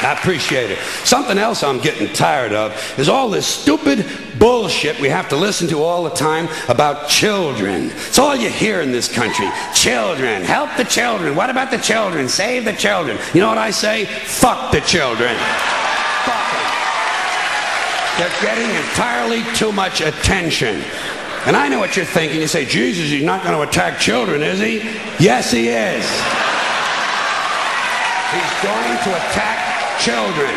I appreciate it. Something else I'm getting tired of is all this stupid bullshit we have to listen to all the time about children. It's all you hear in this country. Children. Help the children. What about the children? Save the children. You know what I say? Fuck the children. Fuck them. They're getting entirely too much attention. And I know what you're thinking. You say, Jesus, he's not going to attack children, is he? Yes, he is. He's going to attack children.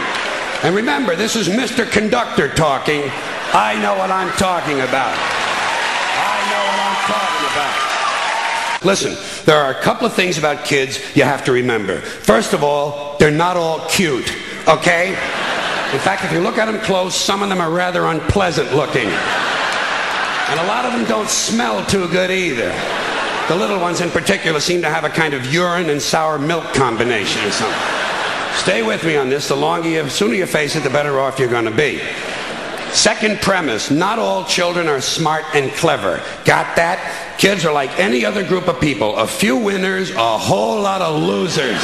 And remember, this is Mr. Conductor talking. I know what I'm talking about. I know what I'm talking about. Listen, there are a couple of things about kids you have to remember. First of all, they're not all cute, okay? In fact, if you look at them close, some of them are rather unpleasant looking. And a lot of them don't smell too good either. The little ones in particular seem to have a kind of urine and sour milk combination or something. Stay with me on this. The sooner you face it, the better off you're going to be. Second premise, not all children are smart and clever. Got that? Kids are like any other group of people. A few winners, a whole lot of losers.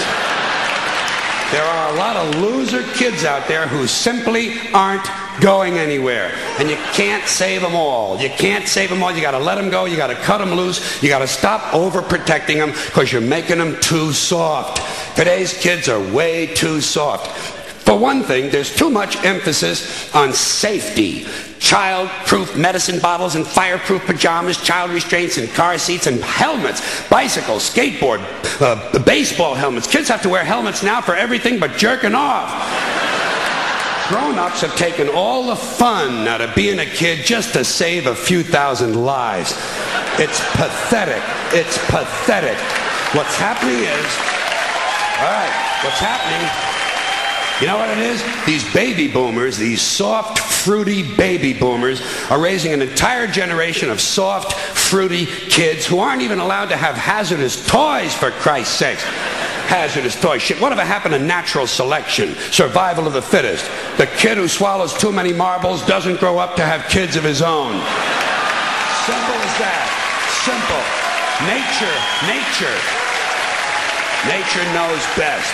There are a lot of loser kids out there who simply aren't going anywhere. And you can't save them all. You can't save them all. You got to let them go. You got to cut them loose. You got to stop overprotecting them because you're making them too soft. Today's kids are way too soft. For one thing, there's too much emphasis on safety. Child-proof medicine bottles and fireproof pajamas, child restraints and car seats and helmets, bicycles, skateboard, baseball helmets. Kids have to wear helmets now for everything but jerking off. Grown-ups have taken all the fun out of being a kid just to save a few thousand lives. It's pathetic. It's pathetic. What's happening is, what's happening, you know what it is? These baby boomers, these soft, fruity baby boomers, are raising an entire generation of soft, fruity kids who aren't even allowed to have hazardous toys, for Christ's sakes. Hazardous toys. Shit, whatever happened to natural selection? Survival of the fittest. The kid who swallows too many marbles doesn't grow up to have kids of his own. Simple as that. Simple. Nature knows best.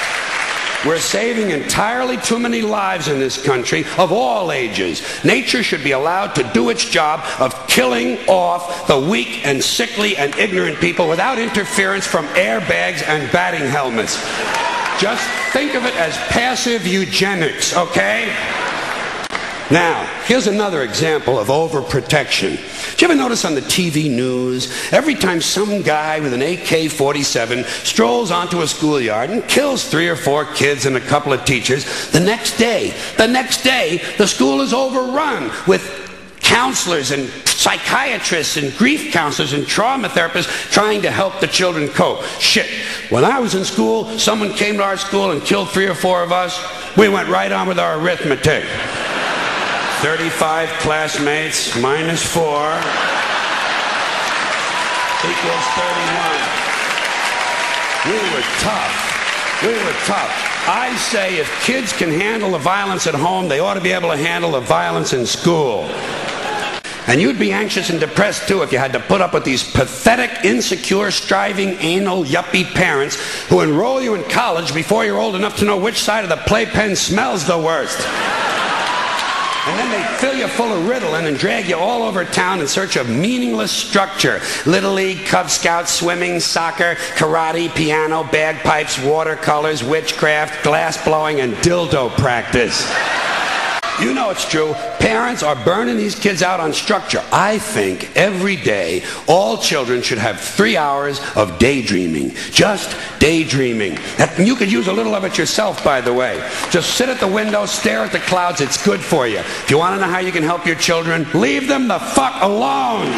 We're saving entirely too many lives in this country of all ages. Nature should be allowed to do its job of killing off the weak and sickly and ignorant people without interference from airbags and batting helmets. Just think of it as passive eugenics, okay? Now, here's another example of overprotection. Did you ever notice on the TV news, every time some guy with an AK-47 strolls onto a schoolyard and kills 3 or 4 kids and a couple of teachers, the next day, the school is overrun with counselors and psychiatrists and grief counselors and trauma therapists trying to help the children cope. Shit, when I was in school, someone came to our school and killed 3 or 4 of us. We went right on with our arithmetic. 35 classmates minus 4 equals 31. We were tough. I say if kids can handle the violence at home, they ought to be able to handle the violence in school. And you'd be anxious and depressed too if you had to put up with these pathetic, insecure, striving, anal, yuppie parents who enroll you in college before you're old enough to know which side of the playpen smells the worst. And then they fill you full of Ritalin and drag you all over town in search of meaningless structure. Little League, Cub Scouts, swimming, soccer, karate, piano, bagpipes, watercolors, witchcraft, glass blowing, and dildo practice. You know it's true. Parents are burning these kids out on structure. I think every day all children should have 3 hours of daydreaming. Just daydreaming. You could use a little of it yourself, by the way. Just sit at the window, stare at the clouds. It's good for you. If you want to know how you can help your children, leave them the fuck alone.